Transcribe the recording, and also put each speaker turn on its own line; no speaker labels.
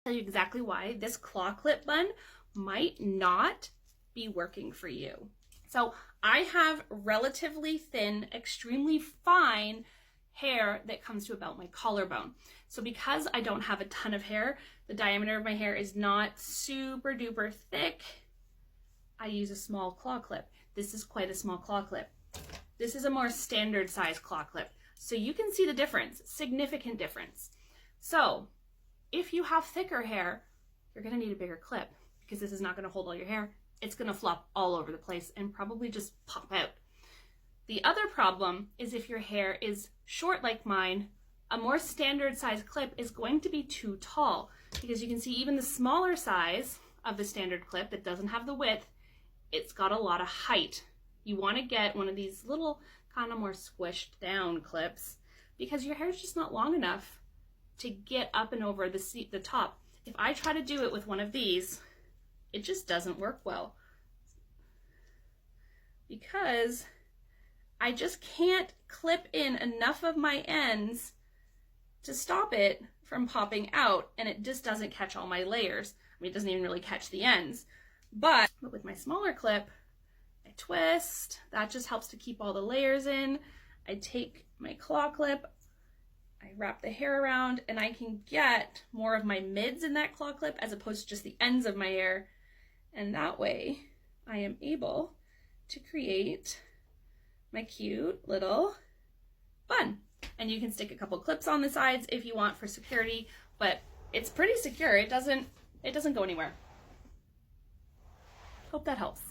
I'll tell you exactly why this claw clip bun might not be working for you. So I have relatively thin, extremely fine hair that comes to about my collarbone. So because I don't have a ton of hair, the diameter of my hair is not super duper thick, I use a small claw clip. This is quite a small claw clip. This is a more standard size claw clip. So you can see the difference, significant difference. So if you have thicker hair, you're gonna need a bigger clip because this is not gonna hold all your hair. It's gonna flop all over the place and probably just pop out. The other problem is if your hair is short like mine, a more standard size clip is going to be too tall because you can see even the smaller size of the standard clip that doesn't have the width, it's got a lot of height. You want to get one of these little kind of more squished down clips because your hair is just not long enough to get up and over the top. If I try to do it with one of these, it just doesn't work well because I just can't clip in enough of my ends to stop it from popping out, and it just doesn't catch all my layers. I mean, it doesn't even really catch the ends. But with my smaller clip, I twist. That just helps to keep all the layers in. I take my claw clip, I wrap the hair around, and I can get more of my mids in that claw clip as opposed to just the ends of my hair. And that way I am able to create my cute little bun. And you can stick a couple clips on the sides if you want for security, but it's pretty secure. It doesn't go anywhere. Hope that helps.